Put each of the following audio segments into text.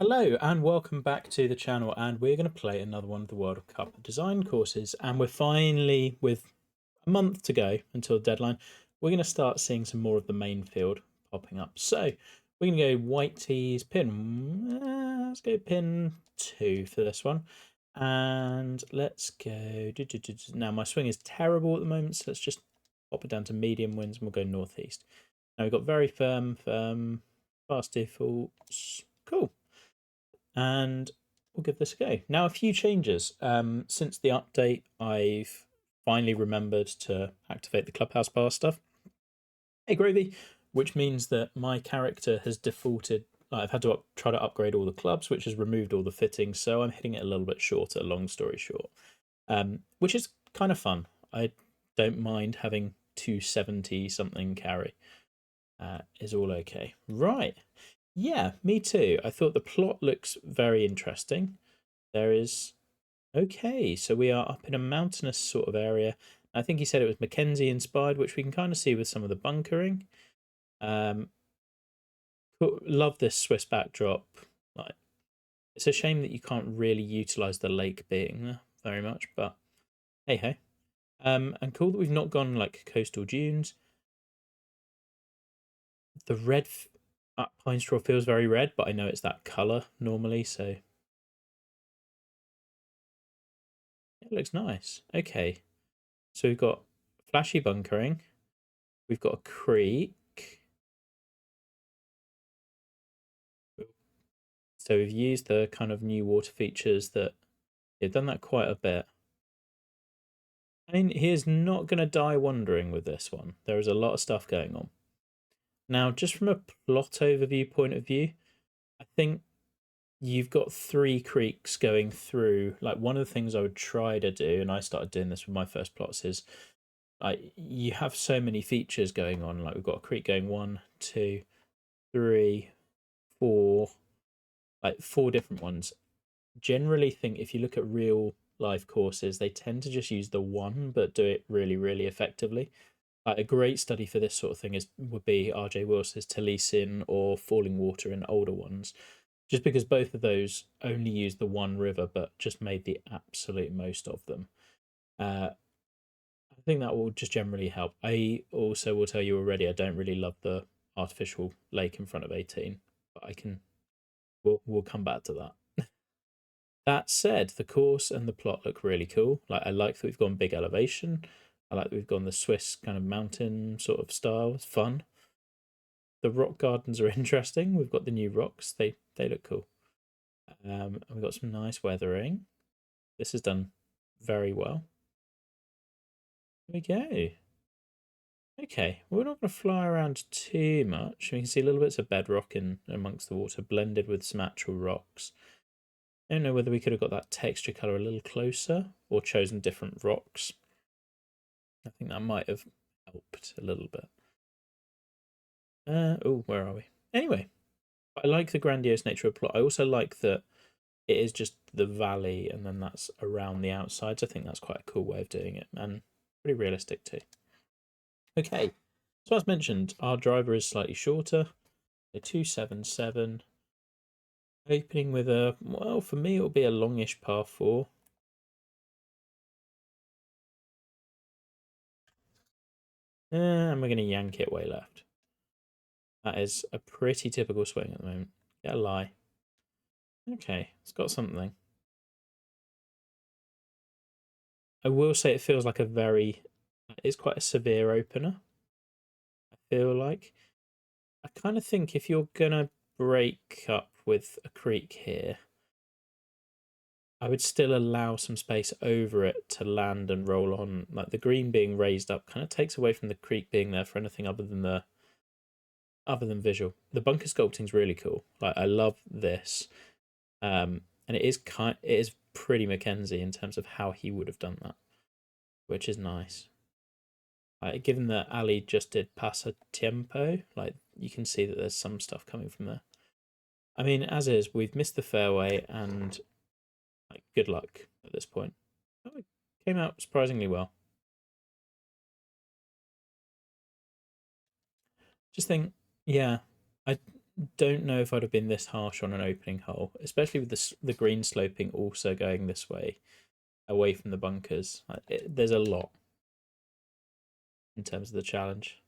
Hello and welcome back to the channel, and we're going to play another one of the World Cup design courses, and we're finally, with a month to go until the deadline, we're going to start seeing some more of the main field popping up. So we're going to go white tees pin, let's go pin 2 for this one, and let's go, now my swing is terrible at the moment, so let's just pop it down to medium winds and we'll go northeast. Now we've got very firm, fast defaults, cool. And we'll give this a go. Now, a few changes. Since the update, I've finally remembered to activate the Clubhouse Bar stuff. Hey, Gravy, which means that my character has defaulted. I've had to try to upgrade all the clubs, which has removed all the fittings, so I'm hitting it a little bit shorter, long story short, which is kind of fun. I don't mind having 270 something carry. Is all okay. Right. Yeah, me too. I thought the plot looks very interesting. There is... Okay, so we are up in a mountainous sort of area. I think he said it was Mackenzie inspired, which we can kind of see with some of the bunkering. Love this Swiss backdrop. Like, it's a shame that you can't really utilize the lake being there very much, but hey ho. And cool that we've not gone like coastal dunes. The red pine straw feels very red, but I know it's that color normally, so it looks nice. Okay, so we've got flashy bunkering. We've got a creek. So we've used the kind of new water features that they've done that quite a bit. I mean, he is not going to die wandering with this one. There is a lot of stuff going on. Now, just from a plot overview point of view, I think you've got 3 creeks going through. Like, one of the things I would try to do, and I started doing this with my first plots, is like you have so many features going on. Like, we've got a creek going 1, 2, 3, 4, like 4 different ones. Generally think if you look at real life courses, they tend to just use the one but do it really, really effectively. Like a great study for this sort of thing would be RJ Wilson's Taliesin or Falling Water in older ones, just because both of those only use the one river but just made the absolute most of them. I think that will just generally help. I also will tell you already, I don't really love the artificial lake in front of 18, but we'll come back to that. That said, the course and the plot look really cool. Like, I like that we've gone big elevation. I like that we've gone the Swiss kind of mountain sort of style. It's fun. The rock gardens are interesting. We've got the new rocks. They look cool. And we've got some nice weathering. This is done very well. There we go. Okay, we're not going to fly around too much. We can see little bits of bedrock in amongst the water, blended with some actual rocks. I don't know whether we could have got that texture colour a little closer or chosen different rocks. I think that might have helped a little bit. Oh, where are we? Anyway, I like the grandiose nature of the plot. I also like that it is just the valley and then that's around the outsides. I think that's quite a cool way of doing it and pretty realistic too. Okay, so as mentioned, our driver is slightly shorter. A 277. Opening with a, well, for me it'll be a longish par 4. And we're going to yank it way left. That is a pretty typical swing at the moment. Get a lie. Okay, it's got something. I will say it feels like it's quite a severe opener. I feel like. I kind of think if you're going to break up with a creek here, I would still allow some space over it to land and roll on. Like, the green being raised up kind of takes away from the creek being there for anything other than visual. The bunker sculpting is really cool. Like, I love this, and it is pretty Mackenzie in terms of how he would have done that, which is nice. Given that Ali just did Pasa Tiempo, like, you can see that there's some stuff coming from there. I mean, as is, we've missed the fairway, and like, good luck at this point. Oh, it came out surprisingly well. Just think, yeah, I don't know if I'd have been this harsh on an opening hole, especially with the green sloping also going this way, away from the bunkers. There's a lot in terms of the challenge.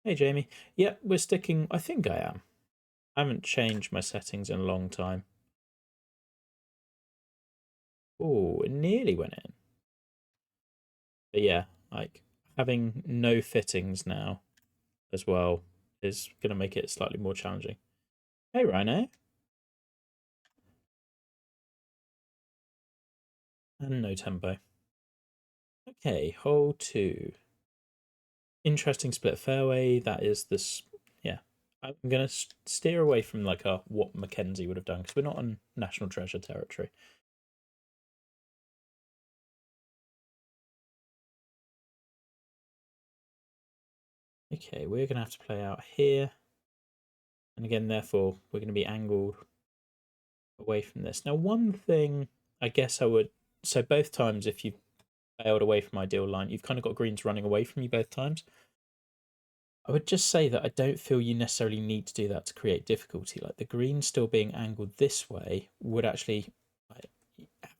Hey, Jamie. Yeah, we're sticking. I think I am. I haven't changed my settings in a long time. Oh, it nearly went in. But yeah, like having no fittings now as well is going to make it slightly more challenging. Hey, Rhino. And no tempo. Okay, hole 2. Interesting split fairway. That is this. Yeah, I'm going to steer away from like what Mackenzie would have done because we're not on National Treasure territory. Okay, we're going to have to play out here. And again, therefore, we're going to be angled away from this. Now, one thing I guess I would... So both times, if you've bailed away from ideal line, you've kind of got greens running away from you both times. I would just say that I don't feel you necessarily need to do that to create difficulty. Like the green still being angled this way would actually...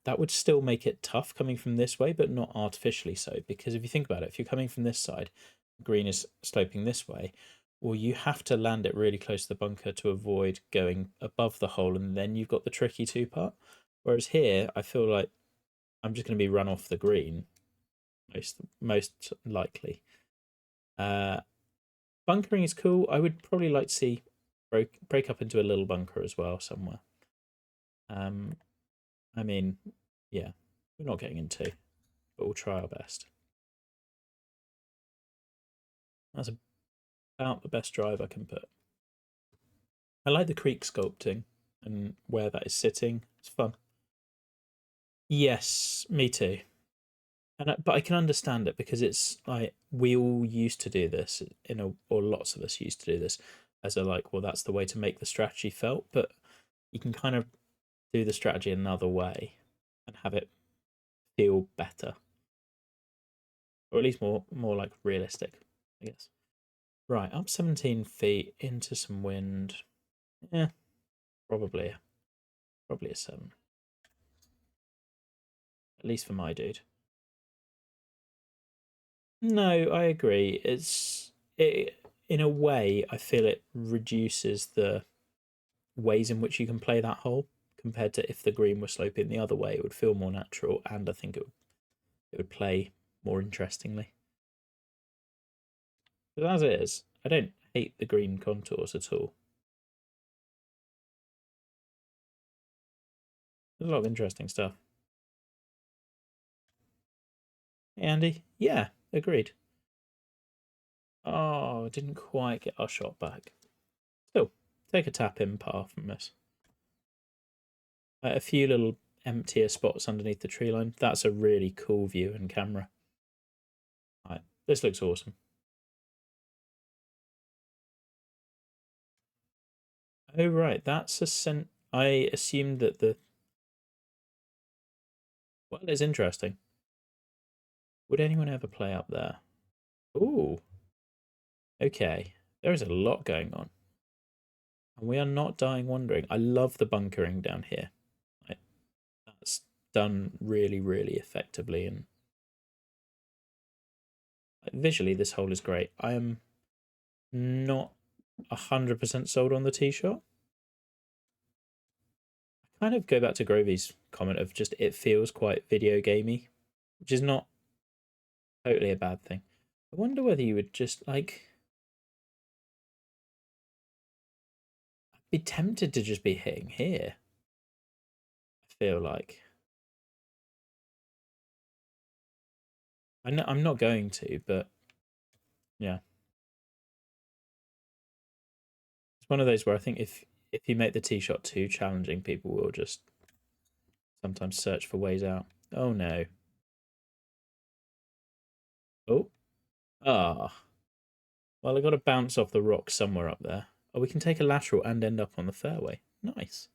that would still make it tough coming from this way, but not artificially so. Because if you think about it, if you're coming from this side, green is sloping this way, well, you have to land it really close to the bunker to avoid going above the hole, and then you've got the tricky 2-putt. Whereas here, I feel like I'm just going to be run off the green, most likely. Bunkering is cool. I would probably like to see break up into a little bunker as well somewhere. I mean, yeah, we're not getting into, but we'll try our best. That's about the best drive I can put. I like the creek sculpting and where that is sitting. It's fun. Yes, me too. But I can understand it because it's like we all used to do this or lots of us used to do this as a like, well, that's the way to make the strategy felt. But you can kind of do the strategy another way and have it feel better, or at least more like realistic, I guess. Right, up 17 feet into some wind. Yeah, probably a 7. At least for my dude. No, I agree. In a way, I feel it reduces the ways in which you can play that hole compared to if the green were sloping the other way. It would feel more natural, and I think it would play more interestingly. But as it is, I don't hate the green contours at all. There's a lot of interesting stuff. Hey, Andy. Yeah, agreed. Oh, didn't quite get our shot back. Still, take a tap in par from this. A few little emptier spots underneath the tree line. That's a really cool view and camera. Right, this looks awesome. Oh, right, that's I assumed that well, it's interesting. Would anyone ever play up there? Ooh, okay. There is a lot going on. And we are not dying wondering. I love the bunkering down here. That's done really, really effectively. And visually, this hole is great. I am not 100% sold on the tee shot. I kind of go back to Grovey's comment of just it feels quite video gamey, which is not totally a bad thing. I wonder whether you would just like... I'd be tempted to just be hitting here. I feel like I'm not going to, but yeah, it's one of those where I think if you make the tee shot too challenging, people will just sometimes search for ways out. Oh no. Oh. Ah. Well, I got to bounce off the rock somewhere up there. Oh, we can take a lateral and end up on the fairway. Nice.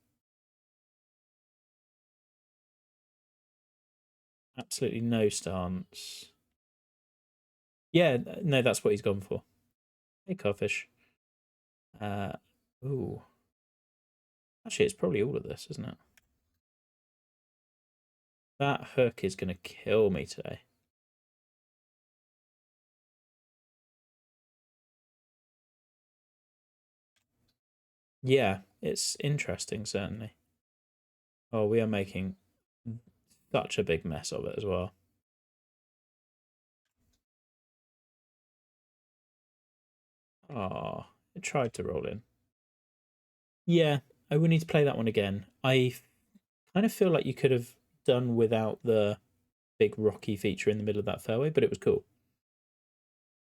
Absolutely no stance. Yeah, no, that's what he's gone for. Hey, Carfish. Uh, ooh. Actually, it's probably all of this, isn't it? That hook is going to kill me today. Yeah, it's interesting, certainly. Oh, we are making such a big mess of it as well. Oh, it tried to roll in. Yeah, I will need to play that one again. I kind of feel like you could have done without the big rocky feature in the middle of that fairway, but it was cool.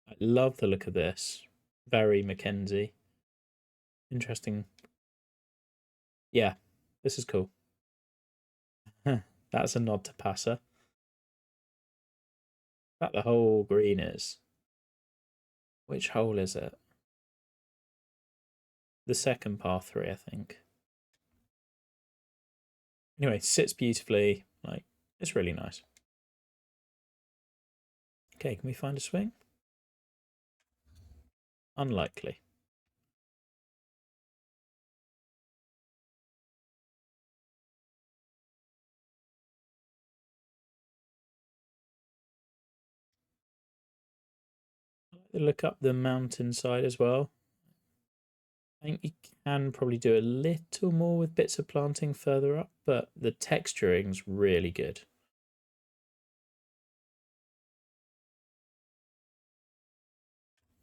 I love the look of this. Very Mackenzie. Interesting. Yeah, this is cool. That's a nod to passer. That the whole green is. Which hole is it? The second par 3, I think. Anyway, sits beautifully. Like, it's really nice. Okay, can we find a swing? Unlikely. Look up the mountainside as well. I think you can probably do a little more with bits of planting further up, but the texturing's really good.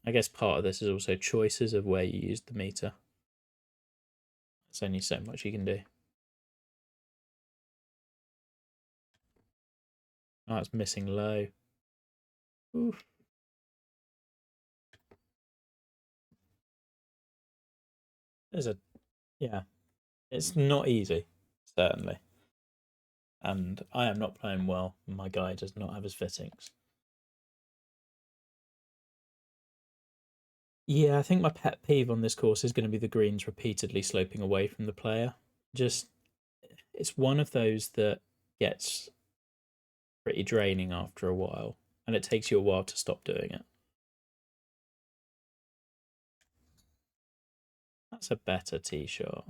I guess part of this is also choices of where you use the meter. There's only so much you can do. Oh, it's missing low. Oof. There's a, yeah, it's not easy, certainly. And I am not playing well. My guy does not have his fittings. Yeah, I think my pet peeve on this course is going to be the greens repeatedly sloping away from the player. Just, it's one of those that gets pretty draining after a while, and it takes you a while to stop doing it. That's a better tee shot.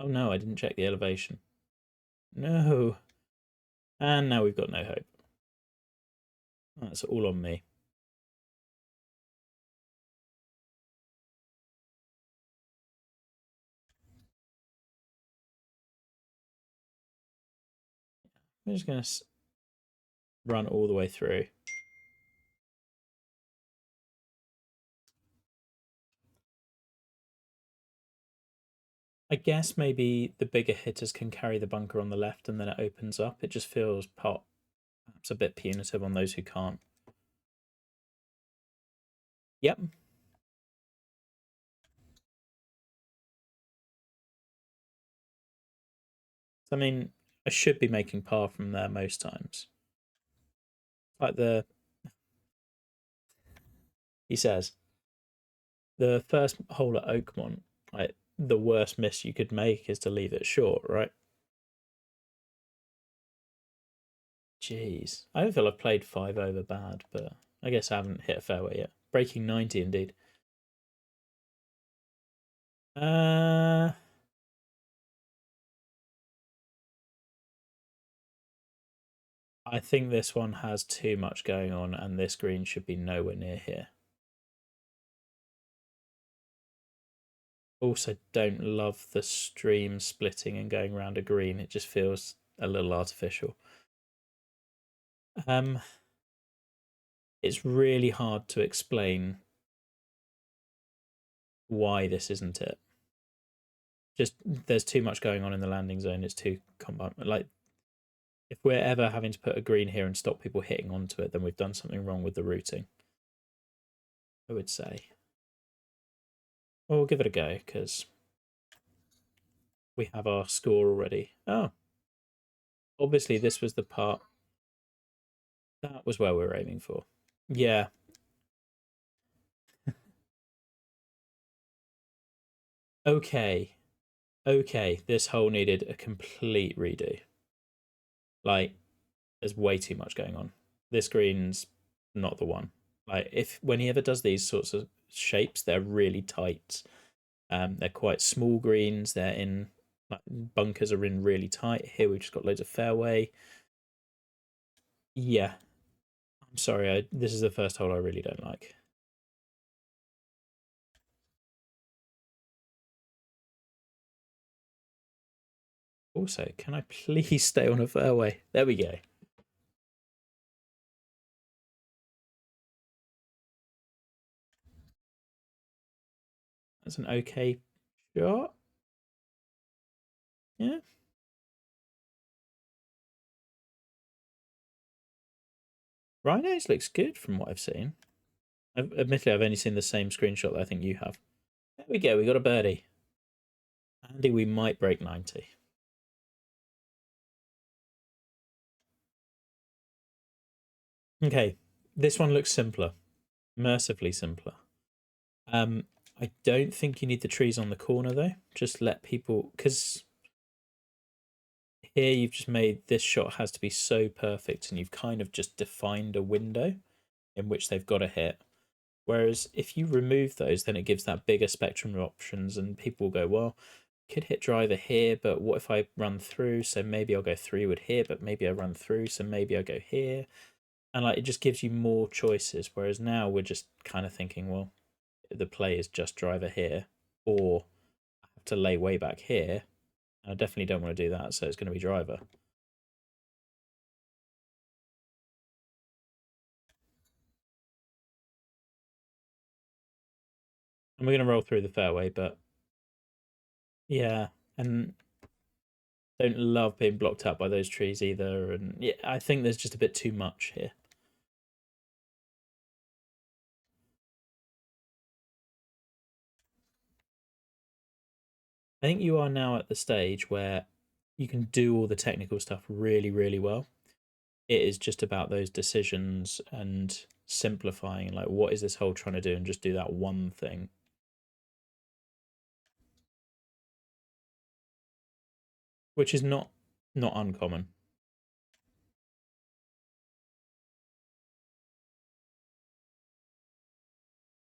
Oh no, I didn't check the elevation. No. And now we've got no hope. That's all on me. I'm just going to run all the way through. I guess maybe the bigger hitters can carry the bunker on the left and then it opens up. It just feels perhaps a bit punitive on those who can't. Yep. I mean, I should be making par from there most times. Like he says, the first hole at Oakmont, like the worst miss you could make is to leave it short, right? Jeez. I don't feel I've played 5 over bad, but I guess I haven't hit a fairway yet. Breaking 90 indeed. I think this one has too much going on and this green should be nowhere near here. Also don't love the stream splitting and going around a green. It just feels a little artificial. It's really hard to explain why this isn't it. Just there's too much going on in the landing zone. It's too like if we're ever having to put a green here and stop people hitting onto it, then we've done something wrong with the routing, I would say. Well, we'll give it a go because we have our score already. Oh, obviously this was the part. That was where we were aiming for. Yeah. Okay. Okay. This hole needed a complete redo. Like, there's way too much going on. This green's not the one. Like, when he ever does these sorts of shapes, they're really tight. They're quite small greens. They're in Like bunkers are in really tight. Here we've just got loads of fairway. Yeah, I'm sorry. This is the first hole I really don't like. Also, can I please stay on a fairway? There we go. That's an okay shot. Yeah. Rhinos looks good from what I've seen. Admittedly, I've only seen the same screenshot that I think you have. There we go. We got a birdie. Andy, we might break 90. Okay. This one looks simpler. Mercifully simpler. I don't think you need the trees on the corner though. Just let people, because here you've just made this shot has to be so perfect, and you've kind of just defined a window in which they've got to hit. Whereas if you remove those, then it gives that bigger spectrum of options, and people will go, well, could hit driver here, but what if I run through? So maybe I'll go 3-wood here, but maybe I run through, so maybe I go here. And like it just gives you more choices. Whereas now we're just kind of thinking, well, the play is just driver here, or I have to lay way back here. And I definitely don't want to do that, so it's going to be driver. And we're going to roll through the fairway, but yeah, and don't love being blocked out by those trees either. And yeah, I think there's just a bit too much here. I think you are now at the stage where you can do all the technical stuff really, really well. It is just about those decisions and simplifying, like what is this hole trying to do, and just do that one thing. Which is not uncommon.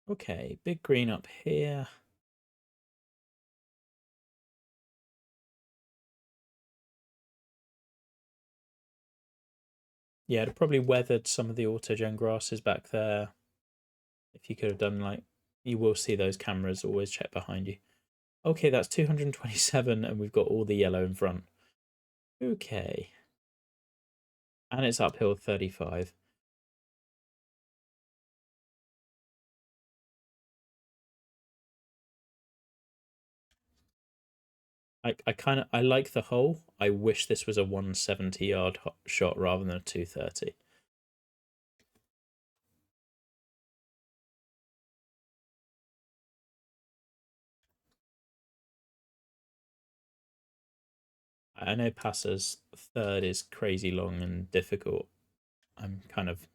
Okay, big green up here. Yeah, it probably weathered some of the autogen grasses back there. If you could have done like, you will see those cameras always check behind you. Okay, that's 227, and we've got all the yellow in front. Okay. And it's uphill 35. I like the hole. I wish this was a 170-yard shot rather than a 230. I know Passer's third is crazy long and difficult. I'm kind of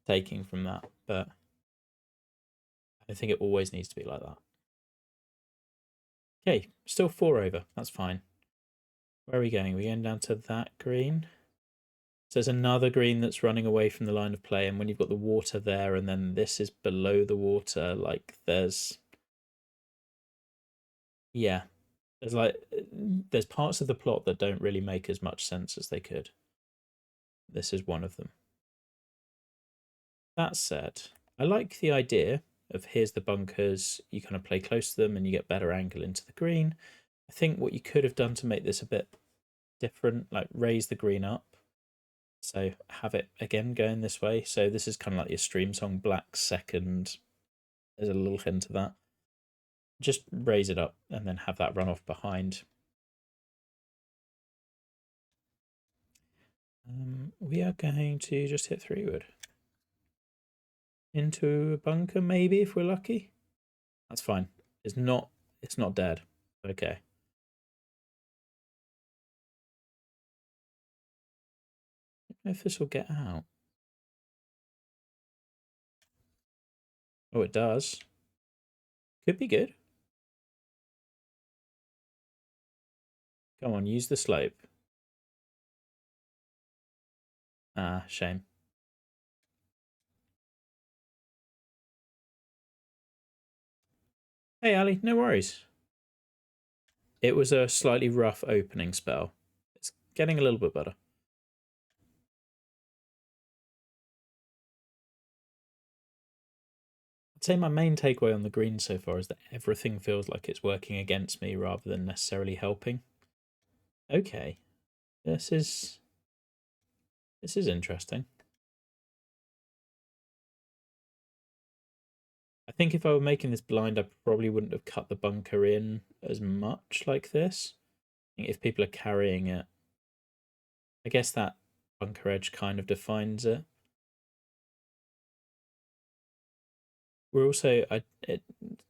taking from that, but I think it always needs to be like that. Okay, still 4 over. That's fine. Where are we going? We're going down to that green. So there's another green that's running away from the line of play, and when you've got the water there, and then this is below the water, like there's, yeah, there's parts of the plot that don't really make as much sense as they could. This is one of them. That said, I like the idea of here's the bunkers, you kind of play close to them and you get better angle into the green. I think what you could have done to make this a bit different, like raise the green up. So have it again going this way. So this is kind of like your stream song, Black second. There's a little hint of that. Just raise it up and then have that run off behind. We are going to just hit 3-wood. Into a bunker, maybe, if we're lucky. That's fine. It's not dead. Okay. I don't know if this will get out. Oh, it does. Could be good. Come on, use the slope. Ah, shame. Hey, Ali, no worries. It was a slightly rough opening spell. It's getting a little bit better. I'd say my main takeaway on the green so far is that everything feels like it's working against me rather than necessarily helping. Okay, this is interesting. I think if I were making this blind, I probably wouldn't have cut the bunker in as much like this. I think if people are carrying it, I guess that bunker edge kind of defines it. We're also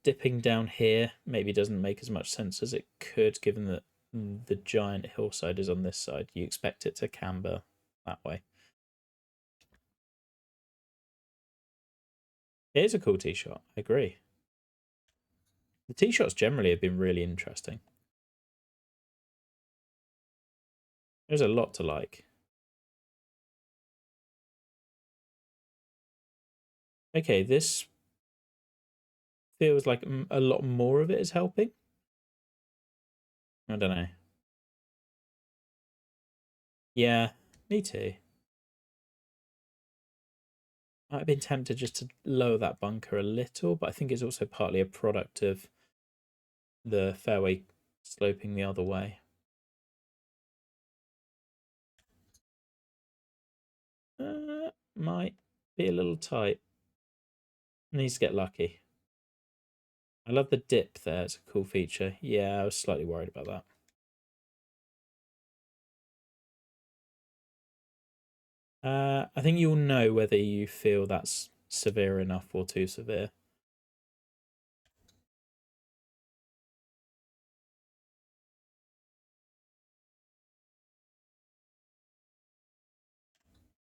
dipping down here maybe doesn't make as much sense as it could, given that the giant hillside is on this side. You expect it to camber that way. It is a cool tee shot. I agree. The tee shots generally have been really interesting. There's a lot to like. Okay, this feels like a lot more of it is helping. I don't know. Yeah, me too. I've been tempted just to lower that bunker a little, but I think it's also partly a product of the fairway sloping the other way. Might be a little tight. Needs to get lucky. I love the dip there. It's a cool feature. Yeah, I was slightly worried about that. I think you'll know whether you feel that's severe enough or too severe.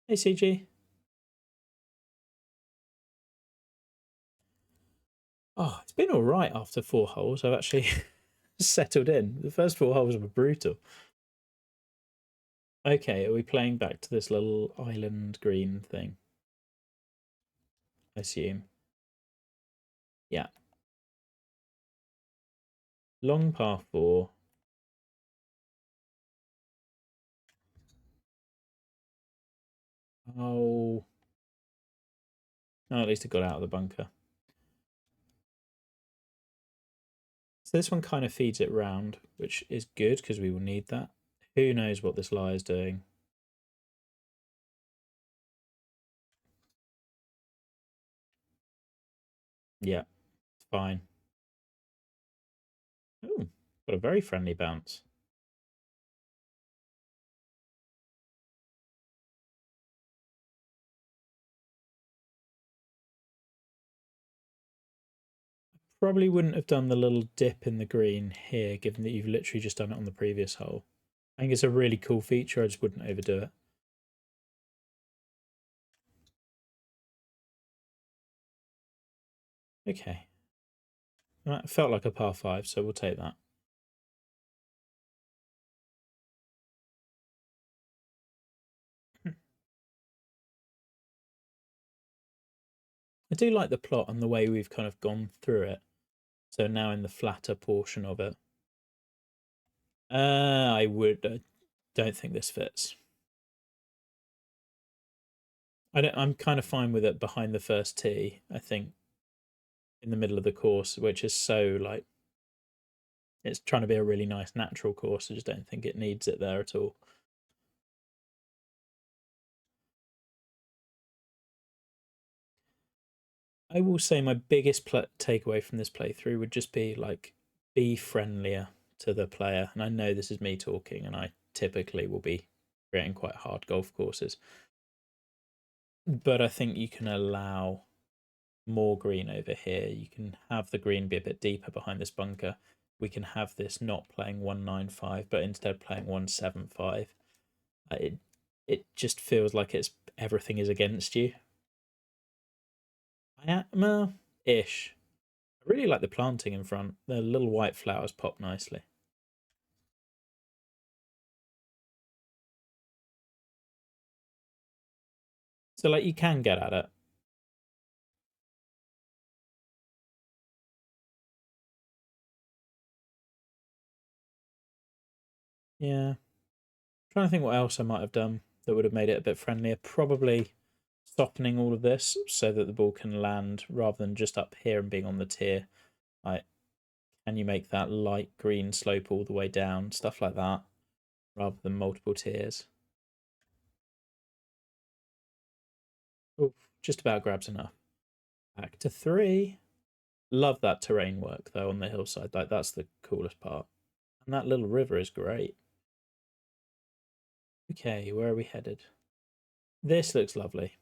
Hey, CG. Oh, it's been all right after 4 holes. I've actually settled in. The first 4 holes were brutal. Okay, are we playing back to this little island green thing? I assume. Yeah. Long par 4. Oh. Oh, at least it got out of the bunker. So this one kind of feeds it round, which is good because we will need that. Who knows what this lie is doing? Yeah, it's fine. Oh, got a very friendly bounce. Probably wouldn't have done the little dip in the green here, given that you've literally just done it on the previous hole. I think it's a really cool feature. I just wouldn't overdo it. Okay. That felt like a par 5, so we'll take that. I do like the plot and the way we've kind of gone through it. So now in the flatter portion of it. I don't think this fits. I'm kind of fine with it behind the first tee. I think in the middle of the course, which is so like it's trying to be a really nice natural course. I just don't think it needs it there at all. I will say my biggest takeaway from this playthrough would just be like be friendlier to the player. And I know this is me talking, and I typically will be creating quite hard golf courses, but I think you can allow more green over here. You can have the green be a bit deeper behind this bunker. We can have this not playing 195, but instead playing 175. It just feels like it's everything is against you. I am ish. I really like the planting in front. The little white flowers pop nicely. So like you can get at it. Yeah. Trying to think what else I might have done that would have made it a bit friendlier. Probably softening all of this so that the ball can land rather than just up here and being on the tier. Like, can you make that light green slope all the way down? Stuff like that, rather than multiple tiers. Oof, just about grabs enough. Back to 3. Love that terrain work though on the hillside. Like, that's the coolest part. And that little river is great. Okay, where are we headed? This looks lovely.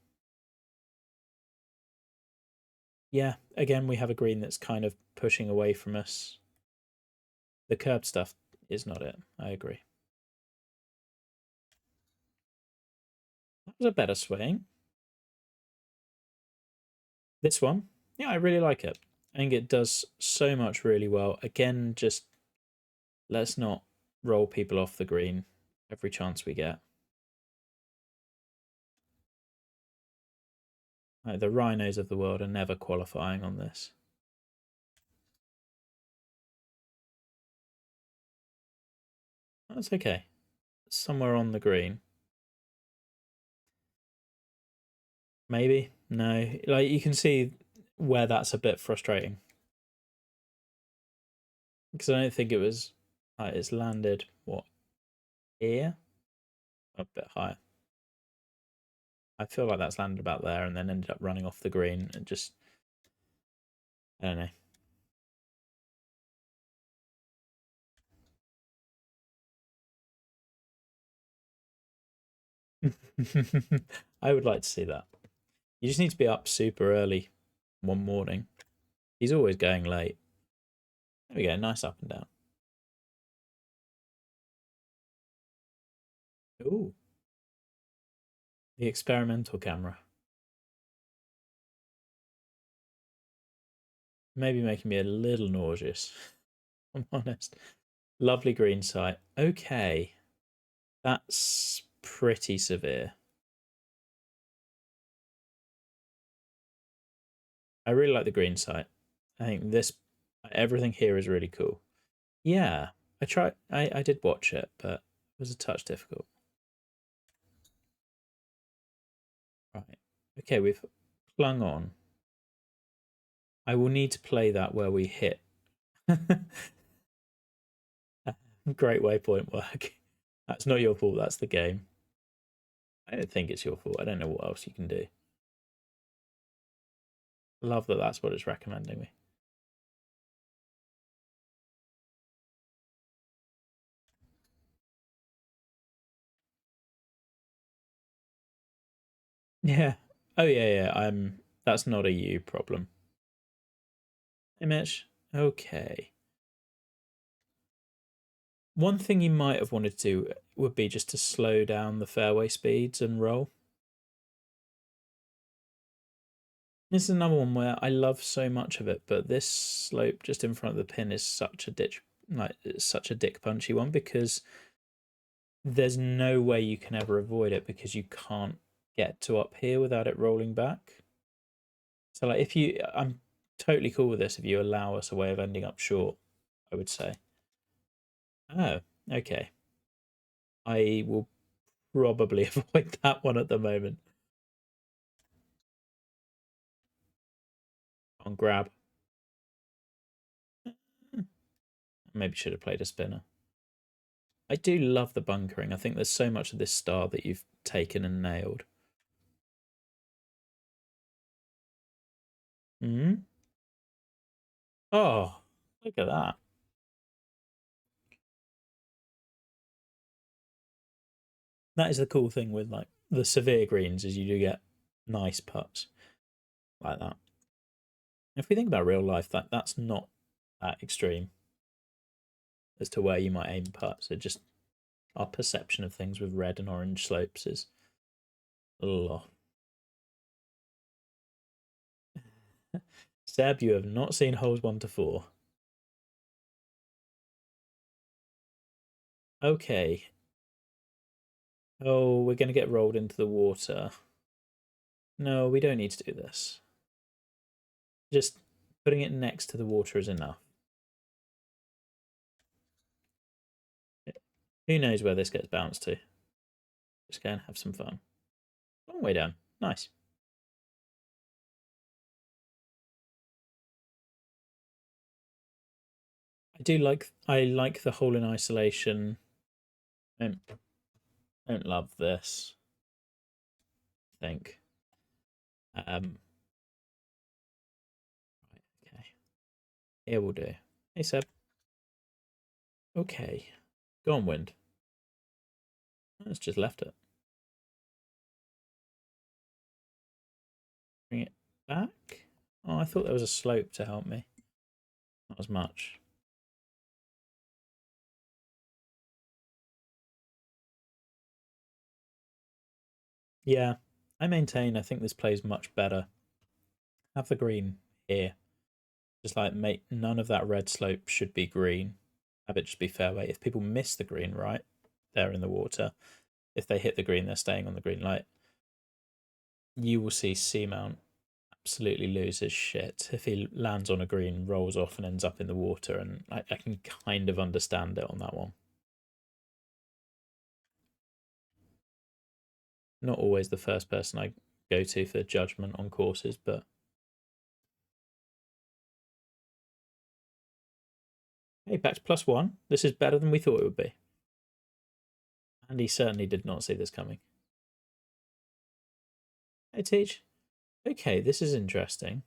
Yeah, again, we have a green that's kind of pushing away from us. The curved stuff is not it. I agree. That was a better swing. This one, yeah, I really like it. I think it does so much really well. Again, just let's not roll people off the green every chance we get. Like, the rhinos of the world are never qualifying on this. That's okay. Somewhere on the green. Maybe. No. Like, you can see where that's a bit frustrating. Because I don't think it was... it's landed, what, here? A bit higher. I feel like that's landed about there and then ended up running off the green and just... I don't know. I would like to see that. You just need to be up super early one morning. He's always going late. There we go, nice up and down. Ooh, the experimental camera. Maybe making me a little nauseous, I'm honest. Lovely green site. Okay, that's pretty severe. I really like the green site. I think everything here is really cool. Yeah, I did watch it, but it was a touch difficult. Right. Okay, we've clung on. I will need to play that where we hit. Great waypoint work. That's not your fault, that's the game. I don't think it's your fault. I don't know what else you can do. Love that that's what it's recommending me. Yeah. Oh yeah, yeah. That's not a you problem. Hey Mitch. Okay. One thing you might have wanted to do would be just to slow down the fairway speeds and roll. This is another one where I love so much of it, but this slope just in front of the pin is such a it's such a dick punchy one because there's no way you can ever avoid it because you can't get to up here without it rolling back. So like I'm totally cool with this if you allow us a way of ending up short, I would say. Oh, okay. I will probably avoid that one at the moment. On grab. Maybe should have played a spinner. I do love the bunkering. I think there's so much of this star that you've taken and nailed. Hmm. Oh, look at that. That is the cool thing with like the severe greens is you do get nice putts like that. If we think about real life, that's not that extreme as to where you might aim putts. It just our perception of things with red and orange slopes is a little off. Seb, you have not seen holes 1 to 4. Okay. Oh, we're going to get rolled into the water. No, we don't need to do this. Just putting it next to the water is enough. Who knows where this gets bounced to? Just go and have some fun. Long way down. Nice. I like the hole in isolation. Don't love this. I think. Um okay. Here will do. Hey Seb. Okay. Go on, wind. Let's just left it. Bring it back. Oh, I thought there was a slope to help me. Not as much. Yeah, I maintain I think this plays much better. Have the green here. Just like make none of that red slope should be green. Have it just be fairway. If people miss the green, right, they're in the water. If they hit the green, they're staying on the green light. You will see Seamount absolutely lose his shit if he lands on a green, rolls off, and ends up in the water. And I can kind of understand it on that one. Not always the first person I go to for judgment on courses, but hey, back to +1. This is better than we thought it would be. And he certainly did not see this coming. Hey, Teach. Okay, this is interesting.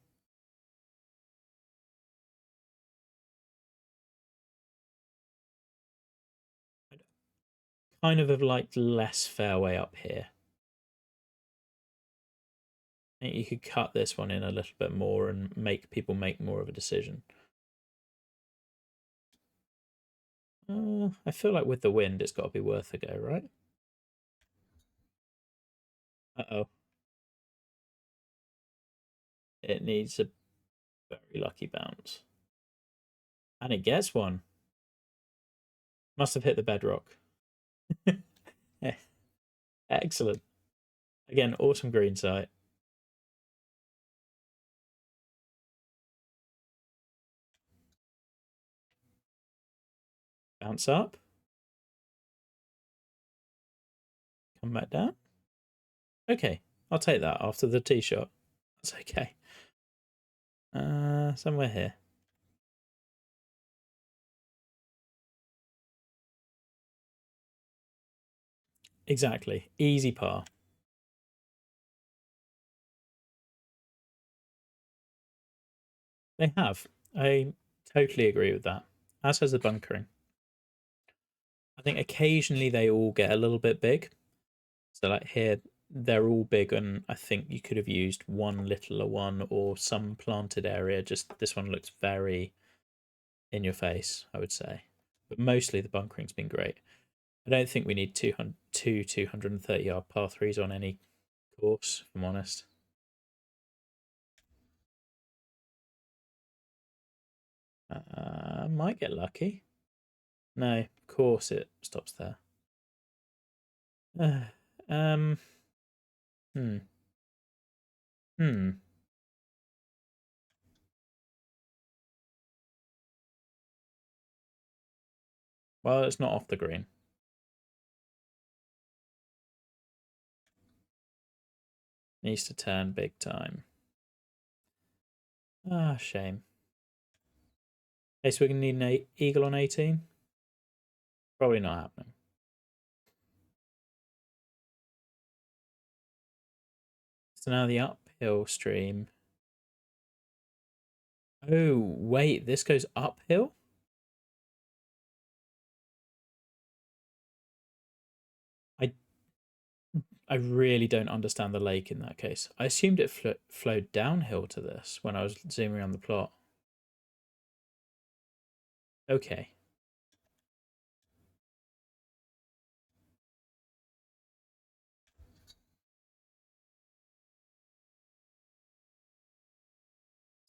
Kind of have liked less fairway up here. I think you could cut this one in a little bit more and make people make more of a decision. I feel like with the wind, it's got to be worth a go, right? Uh-oh. It needs a very lucky bounce. And it gets one. Must have hit the bedrock. Excellent. Again, awesome green site. Bounce up. Come back down. Okay, I'll take that after the tee shot. That's okay. Somewhere here. Exactly. Easy par. They have. I totally agree with that. As has the bunkering. I think occasionally they all get a little bit big. So like here, they're all big, and I think you could have used one littler one or some planted area. Just this one looks very in your face, I would say. But mostly the bunkering's been great. I don't think we need 230-yard par threes on any course, if I'm honest. Might get lucky. No, of course it stops there. Um. Hmm. Hmm. Well, it's not off the green. Needs to turn big time. Ah, shame. Okay, so we're going to need an eagle on 18? Probably not happening. So now the uphill stream. Oh, wait, this goes uphill? I I really don't understand the lake in that case. I assumed it flowed downhill to this when I was zooming on the plot. Okay.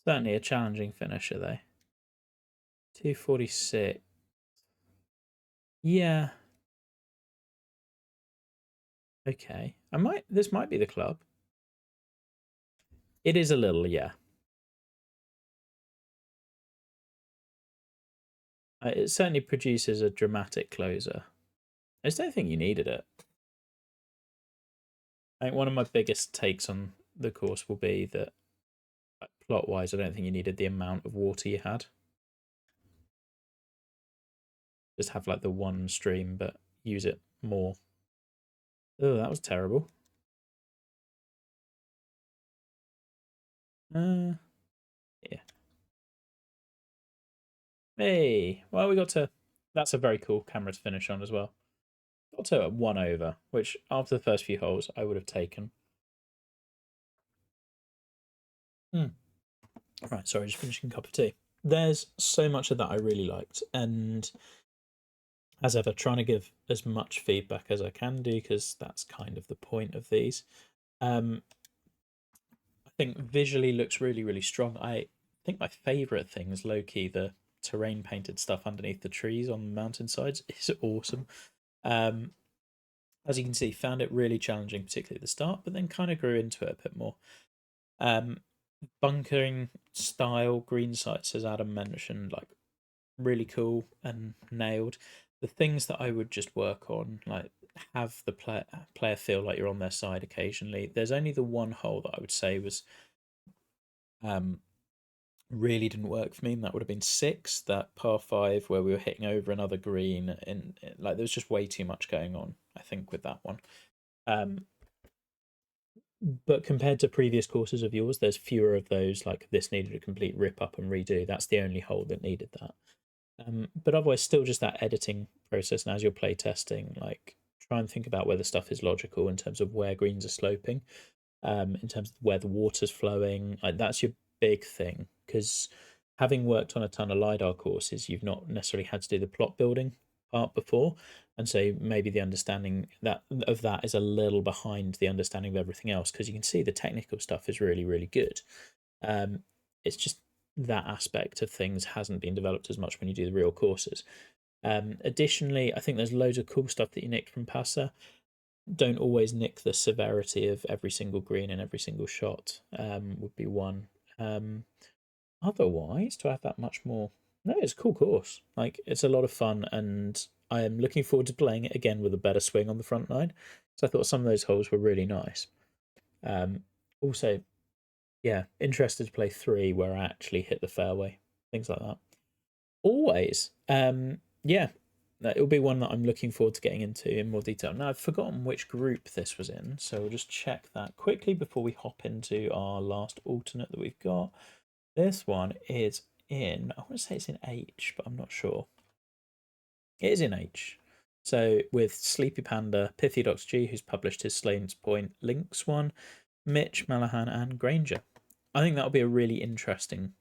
Certainly a challenging finisher, though. 246. Yeah. Okay. This might be the club. It is a little, yeah. It certainly produces a dramatic closer. I just don't think you needed it. I think one of my biggest takes on the course will be that, like, plot-wise, I don't think you needed the amount of water you had. Just have like the one stream, but use it more. Oh, that was terrible. Yeah. Hey, well, we got to. That's a very cool camera to finish on as well. Got to 1 over, which after the first few holes I would have taken. Right, sorry, just finishing a cup of tea. There's so much of that I really liked, and as ever, trying to give as much feedback as I can do because that's kind of the point of these. I think visually looks really, really strong. I think my favourite thing is low key the terrain painted stuff underneath the trees on the mountainsides is awesome. As you can see, found it really challenging, particularly at the start, but then kind of grew into it a bit more. Bunkering style green sites, as Adam mentioned, like really cool and nailed. The things that I would just work on, like have the player feel like you're on their side occasionally. There's only the one hole that I would say was really didn't work for me, and that would have been 6, that par 5 where we were hitting over another green, and like there was just way too much going on, I think, with that one. But compared to previous courses of yours, there's fewer of those, like this needed a complete rip up and redo. That's the only hole that needed that. But otherwise, still just that editing process. And as you're play testing, like try and think about whether stuff is logical in terms of where greens are sloping, in terms of where the water's flowing. Like that's your big thing, because having worked on a ton of LiDAR courses, you've not necessarily had to do the plot building part before. And so maybe the understanding that of that is a little behind the understanding of everything else, because you can see the technical stuff is really, really good. It's just that aspect of things hasn't been developed as much when you do the real courses. Additionally, I think there's loads of cool stuff that you nicked from Passa. Don't always nick the severity of every single green and every single shot, would be one. Otherwise, do I have that much more? No, it's a cool course. Like, it's a lot of fun, and I am looking forward to playing it again with a better swing on the front nine. So I thought some of those holes were really nice. Also, yeah, interested to play 3 where I actually hit the fairway, things like that. Always, yeah, it'll be one that I'm looking forward to getting into in more detail. Now, I've forgotten which group this was in, so we'll just check that quickly before we hop into our last alternate that we've got. This one is in, I want to say it's in H, but I'm not sure. It is in H. So with Sleepy Panda, Pithy Docs G, who's published his Slane's Point Links one, Mitch, Malahan, and Granger. I think that'll be a really interesting